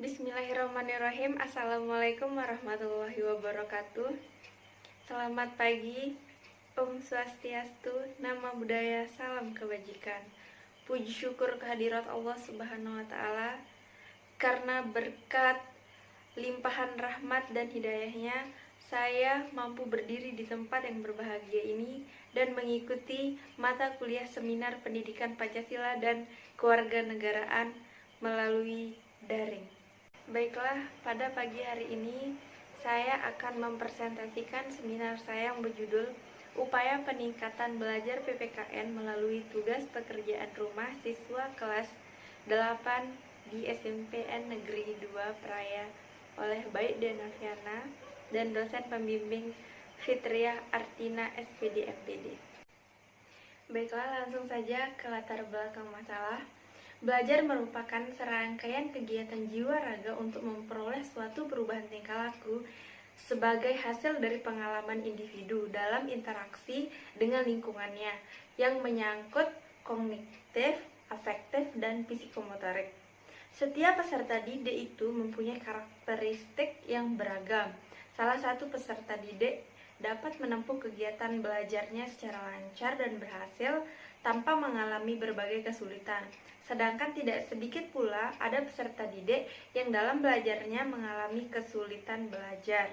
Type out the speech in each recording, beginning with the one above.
Bismillahirrahmanirrahim. Assalamualaikum warahmatullahi wabarakatuh. Selamat pagi. Om Swastiastu, Nama Budaya, Salam Kebajikan. Puji syukur kehadirat Allah Subhanahu wa Ta'ala, karena berkat limpahan rahmat dan hidayahnya, saya mampu berdiri di tempat yang berbahagia ini dan mengikuti mata kuliah seminar pendidikan Pancasila dan kewarganegaraan melalui daring. Baiklah, pada pagi hari ini saya akan mempresentasikan seminar saya yang berjudul Upaya Peningkatan Belajar PPKN melalui Tugas Pekerjaan Rumah Siswa Kelas 8 di SMPN Negeri 2 Praia oleh Baik Danaviana dan dosen pembimbing Fitriah Artina SPD MPD. Baiklah, langsung saja ke latar belakang masalah. Belajar merupakan serangkaian kegiatan jiwa raga untuk memperoleh suatu perubahan tingkah laku sebagai hasil dari pengalaman individu dalam interaksi dengan lingkungannya yang menyangkut kognitif, afektif, dan psikomotorik. Setiap peserta didik itu mempunyai karakteristik yang beragam. Salah satu peserta didik dapat menempuh kegiatan belajarnya secara lancar dan berhasil tanpa mengalami berbagai kesulitan. Sedangkan tidak sedikit pula ada peserta didik yang dalam belajarnya mengalami kesulitan belajar.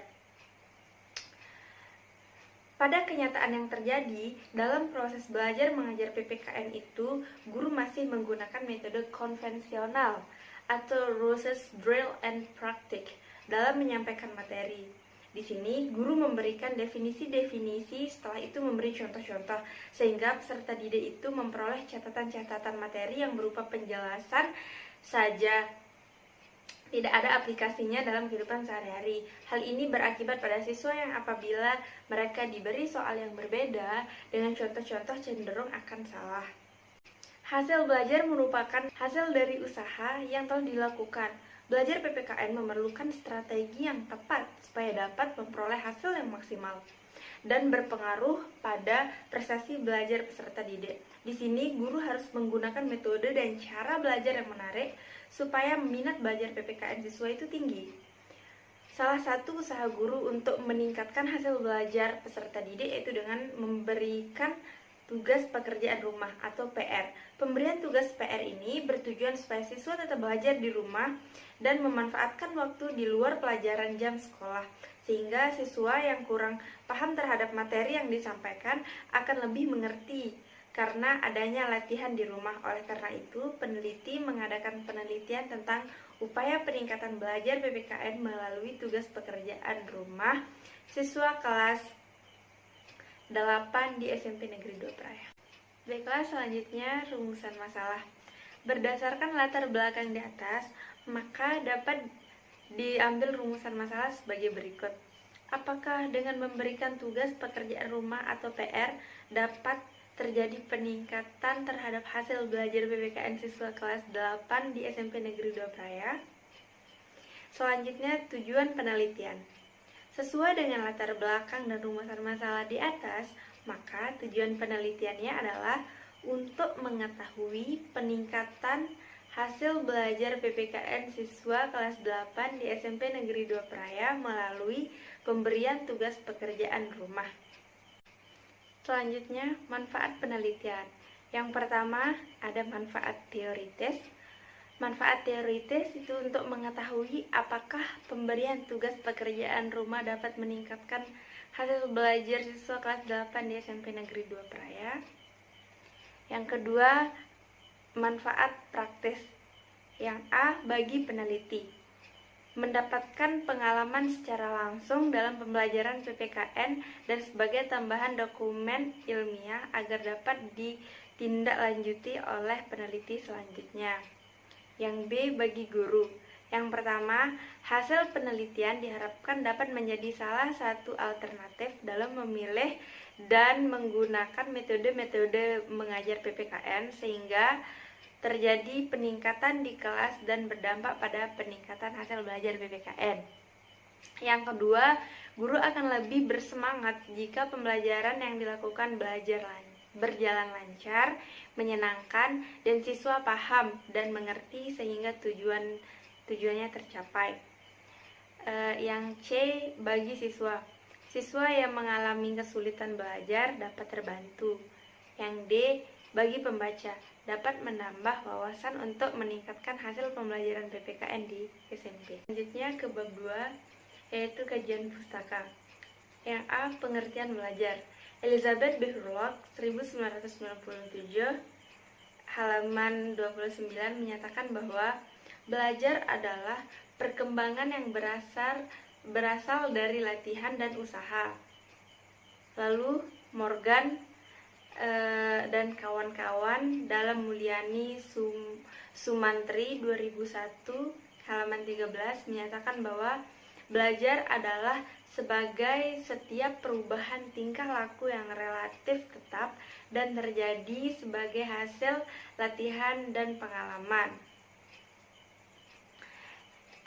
Pada kenyataan yang terjadi, dalam proses belajar mengajar PPKN itu, guru masih menggunakan metode konvensional atau Rose's Drill and Practice dalam menyampaikan materi. Di sini, guru memberikan definisi-definisi, setelah itu memberi contoh-contoh, sehingga peserta didik itu memperoleh catatan-catatan materi yang berupa penjelasan saja, tidak ada aplikasinya dalam kehidupan sehari-hari. Hal ini berakibat pada siswa yang apabila mereka diberi soal yang berbeda dengan contoh-contoh cenderung akan salah. Hasil belajar merupakan hasil dari usaha yang telah dilakukan. Belajar PPKN memerlukan strategi yang tepat supaya dapat memperoleh hasil yang maksimal dan berpengaruh pada prestasi belajar peserta didik. Di sini, guru harus menggunakan metode dan cara belajar yang menarik supaya minat belajar PPKN siswa itu tinggi. Salah satu usaha guru untuk meningkatkan hasil belajar peserta didik yaitu dengan memberikan tugas pekerjaan rumah atau PR. Pemberian tugas PR ini bertujuan supaya siswa tetap belajar di rumah dan memanfaatkan waktu di luar pelajaran jam sekolah, sehingga siswa yang kurang paham terhadap materi yang disampaikan akan lebih mengerti karena adanya latihan di rumah. Oleh karena itu, peneliti mengadakan penelitian tentang upaya peningkatan belajar PPKN melalui tugas pekerjaan rumah siswa kelas 8 di SMP Negeri 2 Praia. Baiklah, selanjutnya rumusan masalah. Berdasarkan latar belakang di atas, maka dapat diambil rumusan masalah sebagai berikut. Apakah dengan memberikan tugas pekerjaan rumah atau PR dapat terjadi peningkatan terhadap hasil belajar PPKN siswa kelas 8 di SMP Negeri 2 Praia? Selanjutnya, tujuan penelitian. Sesuai dengan latar belakang dan rumusan masalah di atas, maka tujuan penelitiannya adalah untuk mengetahui peningkatan hasil belajar PPKN siswa kelas 8 di SMP Negeri 2 Praia melalui pemberian tugas pekerjaan rumah. Selanjutnya, manfaat penelitian. Yang pertama, ada manfaat teoritis. Manfaat teoritis itu untuk mengetahui apakah pemberian tugas pekerjaan rumah dapat meningkatkan hasil belajar siswa kelas 8 di SMP Negeri 2 Praia. Yang kedua, manfaat praktis. Yang A, bagi peneliti, mendapatkan pengalaman secara langsung dalam pembelajaran PPKN dan sebagai tambahan dokumen ilmiah agar dapat ditindaklanjuti oleh peneliti selanjutnya. Yang B, bagi guru. Yang pertama, hasil penelitian diharapkan dapat menjadi salah satu alternatif dalam memilih dan menggunakan metode-metode mengajar PPKN sehingga terjadi peningkatan di kelas dan berdampak pada peningkatan hasil belajar PPKN. Yang kedua, guru akan lebih bersemangat jika pembelajaran yang dilakukan berjalan lancar, menyenangkan, dan siswa paham dan mengerti sehingga tujuannya tercapai. Yang C, bagi siswa yang mengalami kesulitan belajar dapat terbantu. Yang D, bagi pembaca, dapat menambah wawasan untuk meningkatkan hasil pembelajaran PPKN di SMP. Selanjutnya ke bab 2, yaitu kajian pustaka. Yang A, pengertian belajar. Elizabeth B. Hurlock 1997 halaman 29 menyatakan bahwa belajar adalah perkembangan yang berasal dari latihan dan usaha. Lalu Morgan dan kawan-kawan dalam Mulyani Sumantri 2001 halaman 13 menyatakan bahwa belajar adalah sebagai setiap perubahan tingkah laku yang relatif tetap dan terjadi sebagai hasil latihan dan pengalaman.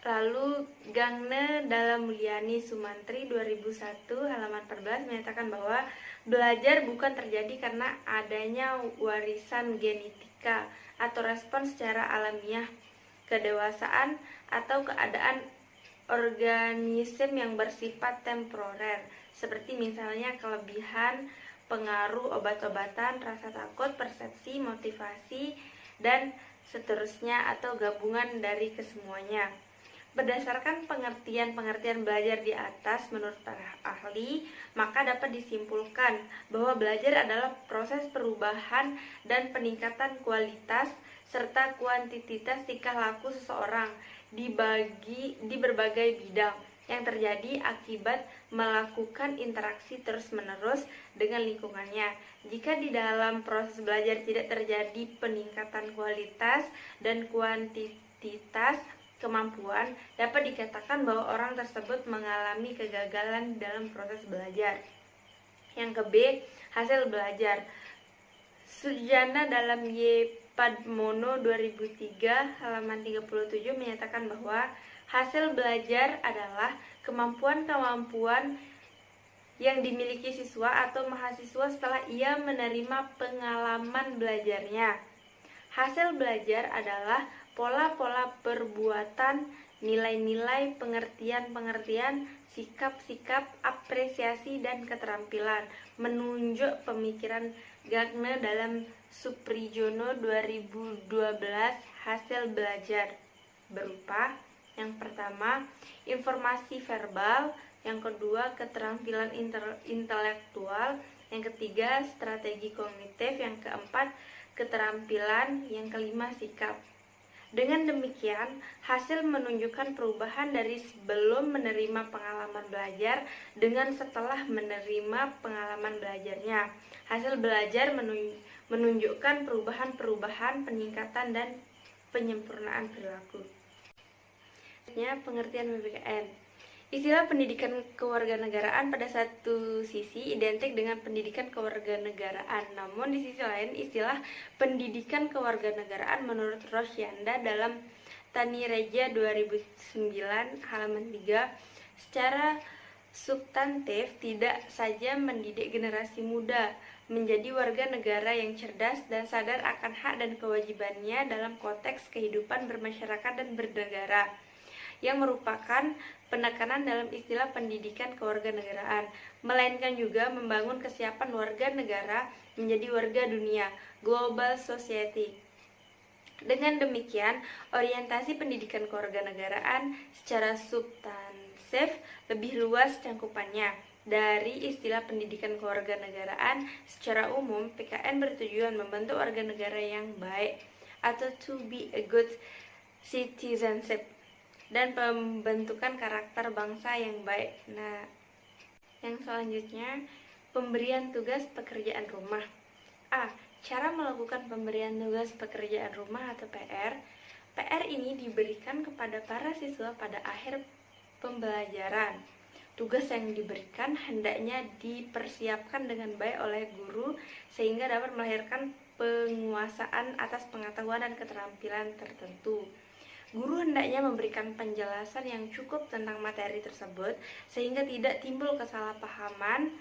Lalu Gangne dalam Mulyani Sumantri 2001 halaman 14 menyatakan bahwa belajar bukan terjadi karena adanya warisan genetika atau respon secara alamiah, kedewasaan atau keadaan organisme yang bersifat temporer, seperti misalnya kelebihan, pengaruh obat-obatan, rasa takut, persepsi, motivasi, dan seterusnya atau gabungan dari kesemuanya. Berdasarkan pengertian belajar di atas menurut para ahli, maka dapat disimpulkan bahwa belajar adalah proses perubahan dan peningkatan kualitas serta kuantitas tingkah laku seseorang di berbagai bidang yang terjadi akibat melakukan interaksi terus-menerus dengan lingkungannya. Jika di dalam proses belajar tidak terjadi peningkatan kualitas dan kuantitas kemampuan, dapat dikatakan bahwa orang tersebut mengalami kegagalan dalam proses belajar. Yang ke B, hasil belajar. Sujana dalam Y. Padmono 2003 halaman 37 menyatakan bahwa hasil belajar adalah kemampuan-kemampuan yang dimiliki siswa atau mahasiswa setelah ia menerima pengalaman belajarnya. Hasil belajar adalah pola-pola perbuatan, nilai-nilai, pengertian-pengertian, sikap-sikap, apresiasi, dan keterampilan. Menunjuk pemikiran Gangne dalam Suprijono 2012, hasil belajar berupa yang pertama, informasi verbal, yang kedua, keterampilan intelektual, yang ketiga, strategi kognitif, yang keempat, keterampilan, yang kelima, sikap. Dengan demikian, hasil menunjukkan perubahan dari sebelum menerima pengalaman belajar dengan setelah menerima pengalaman belajarnya. Hasil belajar menunjukkan perubahan-perubahan, peningkatan, dan penyempurnaan perilaku. Pengertian PPKN. Istilah pendidikan kewarganegaraan pada satu sisi identik dengan pendidikan kewarganegaraan, namun di sisi lain istilah pendidikan kewarganegaraan menurut Rosyanda dalam Tani Reja 2009 halaman 3 secara substantif tidak saja mendidik generasi muda menjadi warga negara yang cerdas dan sadar akan hak dan kewajibannya dalam konteks kehidupan bermasyarakat dan bernegara, yang merupakan penekanan dalam istilah pendidikan kewarganegaraan, melainkan juga membangun kesiapan warga negara menjadi warga dunia, global society. Dengan demikian, orientasi pendidikan kewarganegaraan secara substansif lebih luas cangkupannya. Dari istilah pendidikan kewarganegaraan secara umum, PKN bertujuan membentuk warga negara yang baik atau to be a good citizenship dan pembentukan karakter bangsa yang baik. Nah, yang selanjutnya, pemberian tugas pekerjaan rumah. A. Cara melakukan pemberian tugas pekerjaan rumah atau PR. PR ini diberikan kepada para siswa pada akhir pembelajaran. Tugas yang diberikan hendaknya dipersiapkan dengan baik oleh guru sehingga dapat melahirkan penguasaan atas pengetahuan dan keterampilan tertentu. Guru hendaknya memberikan penjelasan yang cukup tentang materi tersebut sehingga tidak timbul kesalahpahaman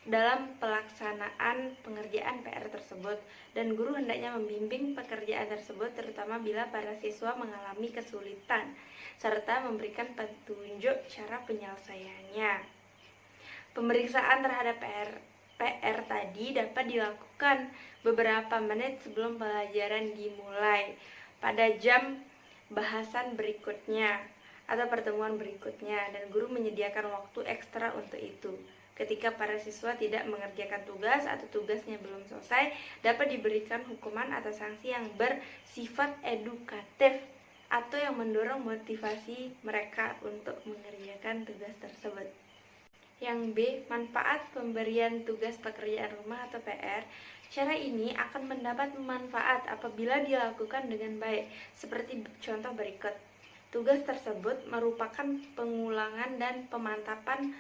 dalam pelaksanaan pengerjaan PR tersebut, dan guru hendaknya membimbing pekerjaan tersebut terutama bila para siswa mengalami kesulitan, serta memberikan petunjuk cara penyelesaiannya. Pemeriksaan terhadap PR tadi dapat dilakukan beberapa menit sebelum pelajaran dimulai pada jam bahasan berikutnya atau pertemuan berikutnya, dan guru menyediakan waktu ekstra untuk itu. Ketika para siswa tidak mengerjakan tugas atau tugasnya belum selesai, dapat diberikan hukuman atau sanksi yang bersifat edukatif atau yang mendorong motivasi mereka untuk mengerjakan tugas tersebut. Yang B, manfaat pemberian tugas pekerjaan rumah atau PR. Cara ini akan mendapat manfaat apabila dilakukan dengan baik, seperti contoh berikut. Tugas tersebut merupakan pengulangan dan pemantapan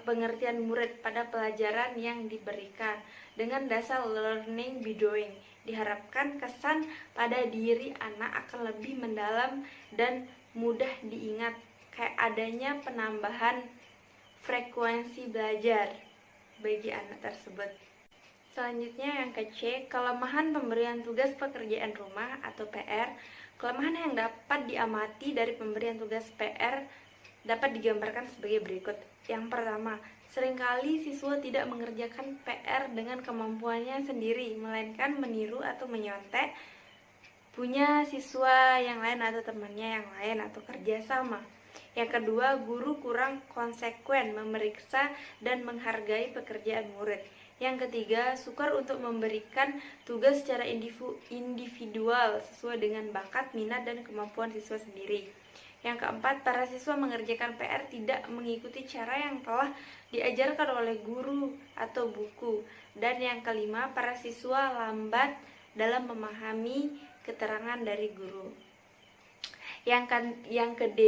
pengertian murid pada pelajaran yang diberikan dengan dasar learning by doing. Diharapkan kesan pada diri anak akan lebih mendalam dan mudah diingat, kayak adanya penambahan frekuensi belajar bagi anak tersebut. Selanjutnya yang ke C, kelemahan pemberian tugas pekerjaan rumah atau PR. Kelemahan yang dapat diamati dari pemberian tugas PR dapat digambarkan sebagai berikut. Yang pertama, seringkali siswa tidak mengerjakan PR dengan kemampuannya sendiri, melainkan meniru atau menyontek punya siswa yang lain atau temannya yang lain atau kerjasama. Yang kedua, guru kurang konsekuen memeriksa dan menghargai pekerjaan murid. Yang ketiga, sukar untuk memberikan tugas secara individual sesuai dengan bakat, minat, dan kemampuan siswa sendiri. Yang keempat, para siswa mengerjakan PR tidak mengikuti cara yang telah diajarkan oleh guru atau buku. Dan yang kelima, para siswa lambat dalam memahami keterangan dari guru. Yang ke D,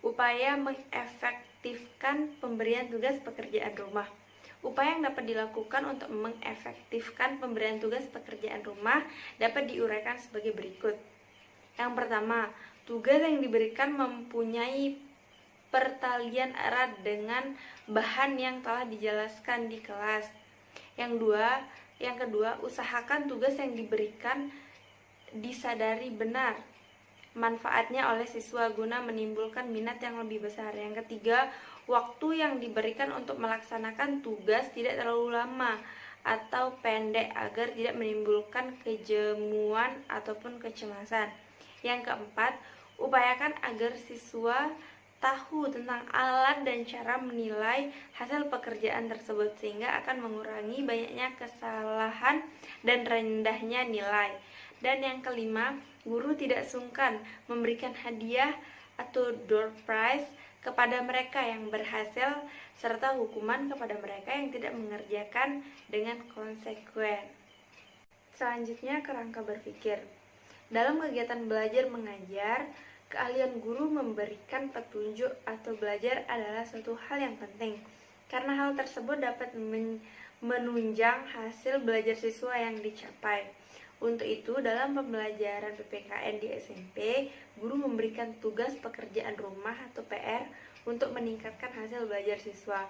upaya mengefektifkan pemberian tugas pekerjaan rumah. Upaya yang dapat dilakukan untuk mengefektifkan pemberian tugas pekerjaan rumah dapat diuraikan sebagai berikut. Yang pertama, tugas yang diberikan mempunyai pertalian erat dengan bahan yang telah dijelaskan di kelas. Yang kedua, usahakan tugas yang diberikan disadari benar manfaatnya oleh siswa guna menimbulkan minat yang lebih besar. Yang ketiga, waktu yang diberikan untuk melaksanakan tugas tidak terlalu lama atau pendek agar tidak menimbulkan kejemuan ataupun kecemasan. Yang keempat, upayakan agar siswa tahu tentang alat dan cara menilai hasil pekerjaan tersebut, sehingga akan mengurangi banyaknya kesalahan dan rendahnya nilai. Dan yang kelima, guru tidak sungkan memberikan hadiah atau door prize kepada mereka yang berhasil, serta hukuman kepada mereka yang tidak mengerjakan dengan konsekuen. Selanjutnya, kerangka berpikir. Dalam kegiatan belajar mengajar, keahlian guru memberikan petunjuk atau belajar adalah suatu hal yang penting, karena hal tersebut dapat menunjang hasil belajar siswa yang dicapai. Untuk itu, dalam pembelajaran PPKN di SMP, guru memberikan tugas pekerjaan rumah atau PR untuk meningkatkan hasil belajar siswa.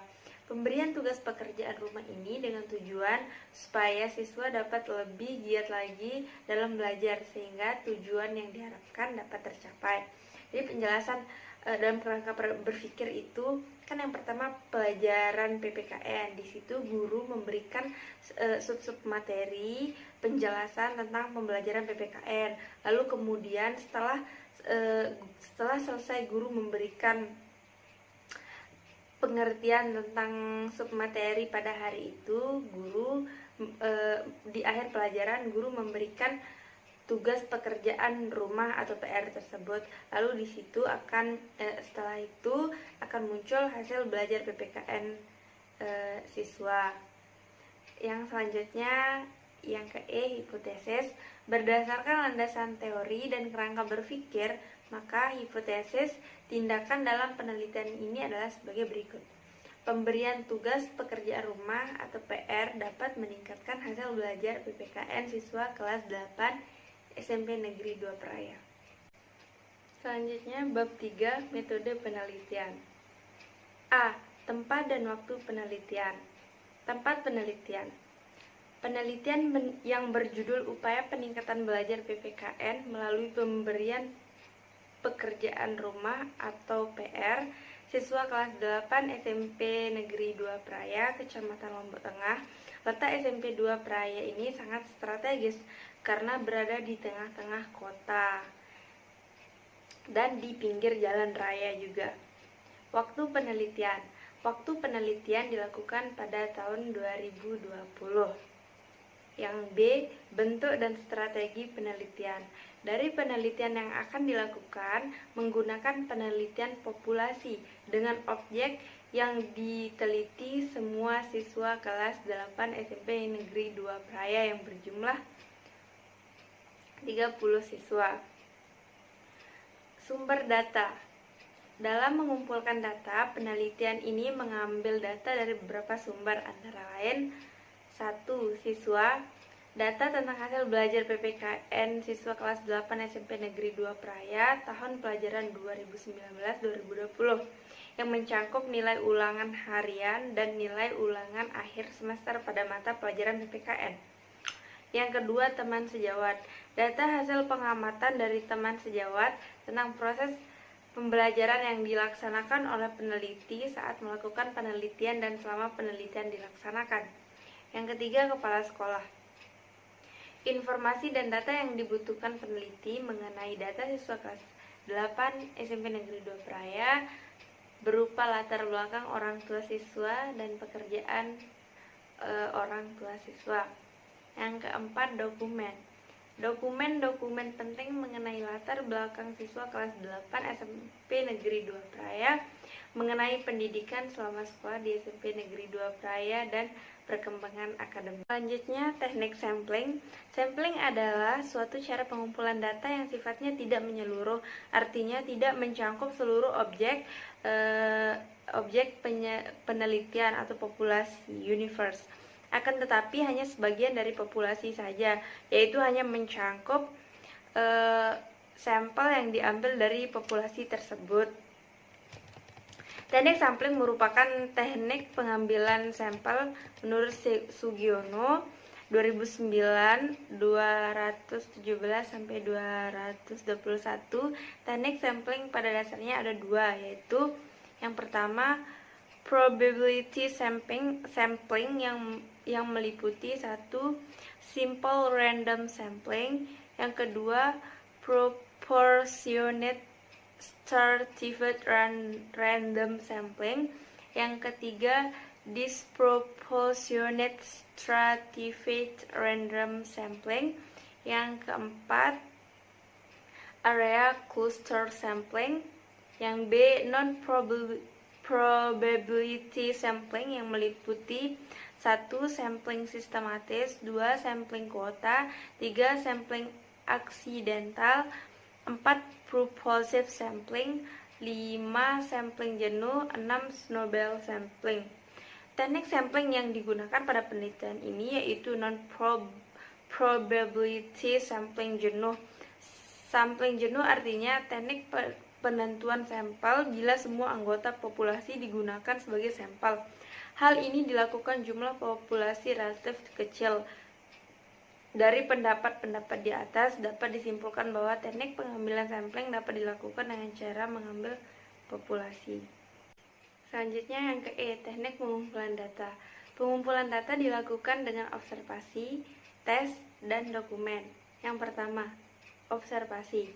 Pemberian tugas pekerjaan rumah ini dengan tujuan supaya siswa dapat lebih giat lagi dalam belajar, sehingga tujuan yang diharapkan dapat tercapai. Jadi penjelasan dalam kerangka berpikir itu kan yang pertama pelajaran PPKN. Di situ guru memberikan sub-sub materi penjelasan tentang pembelajaran PPKN. Lalu kemudian setelah selesai guru memberikan pengertian tentang sub materi pada hari itu, guru di akhir pelajaran guru memberikan tugas pekerjaan rumah atau PR tersebut. Lalu di situ setelah itu akan muncul hasil belajar PPKN siswa. Yang selanjutnya, yang ke E, hipotesis. Berdasarkan landasan teori dan kerangka berpikir, maka hipotesis tindakan dalam penelitian ini adalah sebagai berikut. Pemberian tugas pekerjaan rumah atau PR dapat meningkatkan hasil belajar PPKN siswa kelas 8 SMP Negeri 2 Praia. Selanjutnya, bab 3, metode penelitian. A. Tempat dan waktu penelitian. Tempat penelitian. Penelitian yang berjudul Upaya Peningkatan Belajar PPKN melalui pemberian pekerjaan rumah atau PR siswa kelas 8 SMP Negeri 2 Praia, Kecamatan Lombok Tengah. Letak SMP 2 Praia ini sangat strategis karena berada di tengah-tengah kota dan di pinggir jalan raya juga. Waktu penelitian. Waktu penelitian dilakukan pada tahun 2020. Yang B, bentuk dan strategi penelitian. Dari penelitian yang akan dilakukan menggunakan penelitian populasi dengan objek yang diteliti semua siswa kelas 8 SMP Negeri 2 Praia yang berjumlah 30 siswa. Sumber data. Dalam mengumpulkan data, penelitian ini mengambil data dari beberapa sumber, antara lain 1. Siswa. Data tentang hasil belajar PPKN siswa kelas 8 SMP Negeri 2 Praia tahun pelajaran 2019-2020 yang mencakup nilai ulangan harian dan nilai ulangan akhir semester pada mata pelajaran PPKN. Yang kedua, teman sejawat. Data hasil pengamatan dari teman sejawat tentang proses pembelajaran yang dilaksanakan oleh peneliti saat melakukan penelitian dan selama penelitian dilaksanakan. Yang ketiga, kepala sekolah. Informasi dan data yang dibutuhkan peneliti mengenai data siswa kelas 8 SMP Negeri 2 Praia berupa latar belakang orang tua siswa dan pekerjaan orang tua siswa. Yang keempat, dokumen. Dokumen-dokumen penting mengenai latar belakang siswa kelas 8 SMP Negeri 2 Praia, mengenai pendidikan selama sekolah di SMP Negeri 2 Praia dan perkembangan akademik. Selanjutnya, teknik sampling. Sampling adalah suatu cara pengumpulan data yang sifatnya tidak menyeluruh, artinya tidak mencakup seluruh objek penelitian atau populasi universe. Akan tetapi hanya sebagian dari populasi saja, yaitu hanya mencakup sampel yang diambil dari populasi tersebut. Teknik sampling merupakan teknik pengambilan sampel menurut Sugiono 2009 217 sampai 221. Teknik sampling pada dasarnya ada dua, yaitu yang pertama probability sampling yang meliputi satu simple random sampling, yang kedua proportionate stratified random sampling, yang ketiga disproportionate stratified random sampling, yang keempat area cluster sampling, yang B non probability sampling yang meliputi 1. Sampling sistematis, 2. Sampling kuota, 3. Sampling aksidental, 4. Purposive sampling, 5. Sampling jenuh, 6. Snowball sampling. Teknik sampling yang digunakan pada penelitian ini yaitu non-probability sampling jenuh. Sampling jenuh artinya teknik penentuan sampel bila semua anggota populasi digunakan sebagai sampel. Hal ini dilakukan jumlah populasi relatif kecil. Dari pendapat-pendapat di atas dapat disimpulkan bahwa teknik pengambilan sampling dapat dilakukan dengan cara mengambil populasi. Selanjutnya yang ke E, teknik pengumpulan data. Pengumpulan data dilakukan dengan observasi, tes, dan dokumen. Yang pertama, observasi.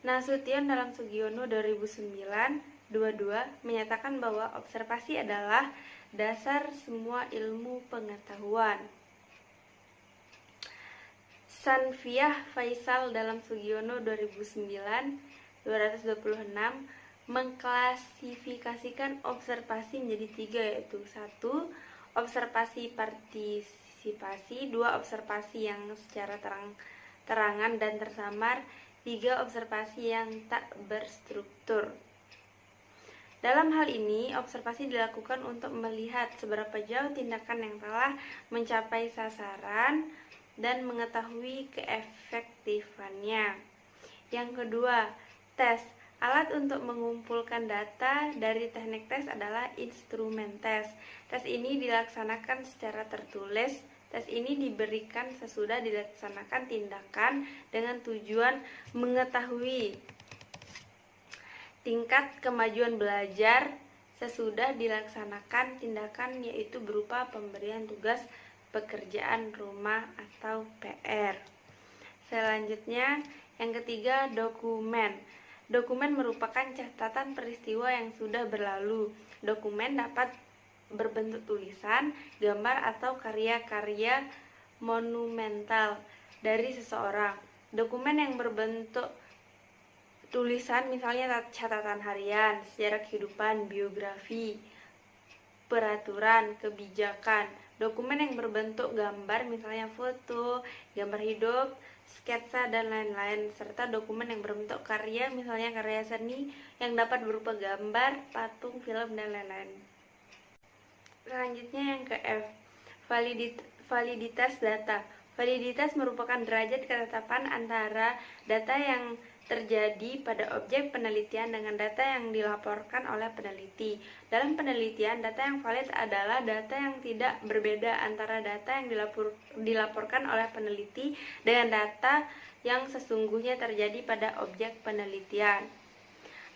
Nasution dalam Sugiono 2009-22 menyatakan bahwa observasi adalah dasar semua ilmu pengetahuan. Sanfiah Faisal dalam Sugiono 2009-226 mengklasifikasikan observasi menjadi 3, yaitu 1. Observasi partisipasi, 2. Observasi yang secara terangan dan tersamar, 3. Observasi yang tak berstruktur. Dalam hal ini, observasi dilakukan untuk melihat seberapa jauh tindakan yang telah mencapai sasaran dan mengetahui keefektifannya. Yang kedua, tes Alat untuk mengumpulkan data dari teknik tes adalah instrumen tes. Tes ini dilaksanakan secara tertulis. Tes ini diberikan sesudah dilaksanakan tindakan dengan tujuan mengetahui tingkat kemajuan belajar sesudah dilaksanakan tindakan, yaitu berupa pemberian tugas pekerjaan rumah atau PR. Selanjutnya, yang ketiga, dokumen. Dokumen merupakan catatan peristiwa yang sudah berlalu. Dokumen dapat berbentuk tulisan, gambar, atau karya-karya monumental dari seseorang. Dokumen yang berbentuk tulisan misalnya catatan harian, sejarah kehidupan, biografi, peraturan, kebijakan. Dokumen yang berbentuk gambar misalnya foto, gambar hidup, sketsa, dan lain-lain. Serta dokumen yang berbentuk karya misalnya karya seni yang dapat berupa gambar, patung, film, dan lain-lain. Selanjutnya yang ke F, validitas data. Validitas merupakan derajat ketetapan antara data yang terjadi pada objek penelitian dengan data yang dilaporkan oleh peneliti. Dalam penelitian, data yang valid adalah data yang tidak berbeda antara data yang dilaporkan oleh peneliti dengan data yang sesungguhnya terjadi pada objek penelitian.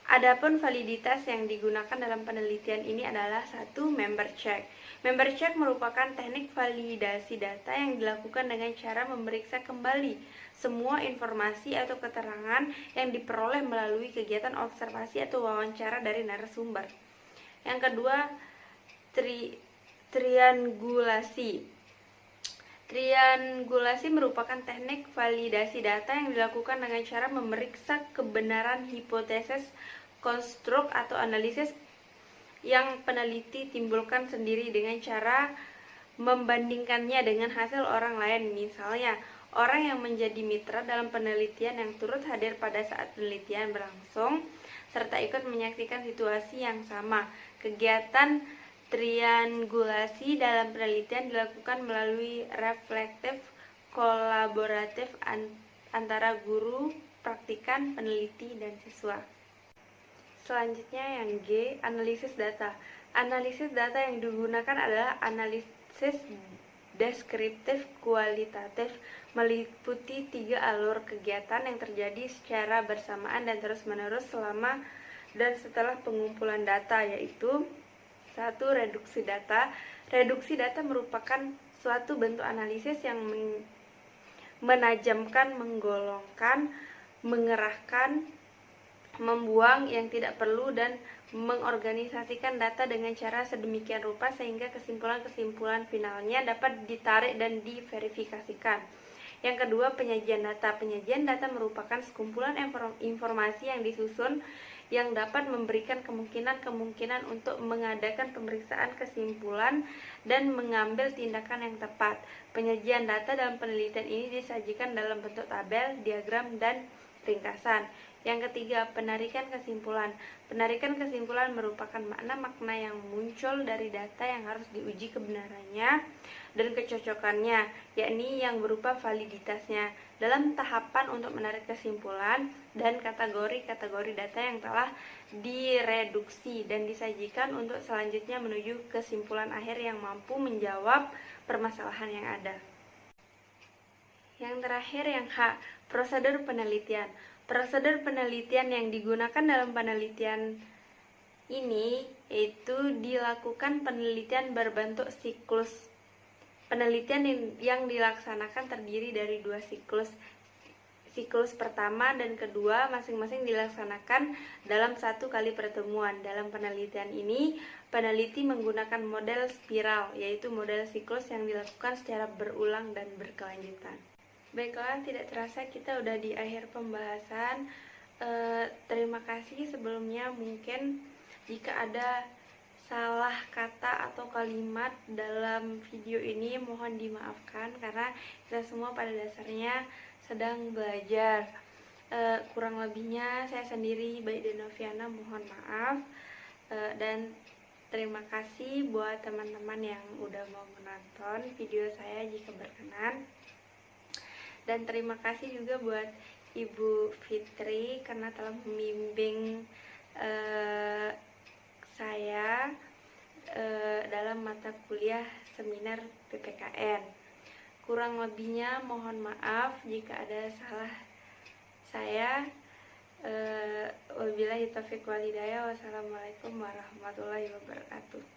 Adapun validitas yang digunakan dalam penelitian ini adalah 1. Member check. Member check merupakan teknik validasi data yang dilakukan dengan cara memeriksa kembali semua informasi atau keterangan yang diperoleh melalui kegiatan observasi atau wawancara dari narasumber. Yang kedua, triangulasi. Triangulasi merupakan teknik validasi data yang dilakukan dengan cara memeriksa kebenaran hipotesis, konstruk, atau analisis yang peneliti timbulkan sendiri dengan cara membandingkannya dengan hasil orang lain. Misalnya, orang yang menjadi mitra dalam penelitian yang turut hadir pada saat penelitian berlangsung serta ikut menyaksikan situasi yang sama. Kegiatan triangulasi dalam penelitian dilakukan melalui reflektif kolaboratif antara guru, praktikan, peneliti, dan siswa. Selanjutnya yang G, analisis data. Analisis data yang digunakan adalah analisis deskriptif kualitatif, meliputi 3 alur kegiatan yang terjadi secara bersamaan dan terus-menerus selama dan setelah pengumpulan data, yaitu 1. Reduksi data. Reduksi data merupakan suatu bentuk analisis yang menajamkan, menggolongkan, mengerahkan, membuang yang tidak perlu, dan mengorganisasikan data dengan cara sedemikian rupa sehingga kesimpulan-kesimpulan finalnya dapat ditarik dan diverifikasikan. Yang kedua, penyajian data. Penyajian data merupakan sekumpulan informasi yang disusun yang dapat memberikan kemungkinan untuk mengadakan pemeriksaan kesimpulan dan mengambil tindakan yang tepat. Penyajian data dalam penelitian ini disajikan dalam bentuk tabel, diagram, dan ringkasan. Yang ketiga, penarikan kesimpulan. Penarikan kesimpulan merupakan makna-makna yang muncul dari data yang harus diuji kebenarannya dan kecocokannya, yakni yang berupa validitasnya. Dalam tahapan untuk menarik kesimpulan dan kategori-kategori data yang telah direduksi dan disajikan untuk selanjutnya menuju kesimpulan akhir yang mampu menjawab permasalahan yang ada. Yang terakhir yang H, prosedur penelitian. Prosedur penelitian yang digunakan dalam penelitian ini yaitu dilakukan penelitian berbentuk siklus. Penelitian yang dilaksanakan terdiri dari 2 siklus. Siklus pertama dan kedua masing-masing dilaksanakan dalam 1 kali pertemuan. Dalam penelitian ini, peneliti menggunakan model spiral, yaitu model siklus yang dilakukan secara berulang dan berkelanjutan. Baiklah, tidak terasa kita udah di akhir pembahasan. Terima kasih sebelumnya. Mungkin jika ada salah kata atau kalimat dalam video ini mohon dimaafkan, karena kita semua pada dasarnya sedang belajar. Kurang lebihnya saya sendiri, Baik Denoviana, mohon maaf. Dan terima kasih buat teman-teman yang udah mau menonton video saya jika berkenan. Dan terima kasih juga buat Ibu Fitri karena telah membimbing saya dalam mata kuliah seminar PPKN. Kurang lebihnya mohon maaf jika ada salah saya. Wabillahi taufiq wal hidayah. Wassalamualaikum warahmatullahi wabarakatuh.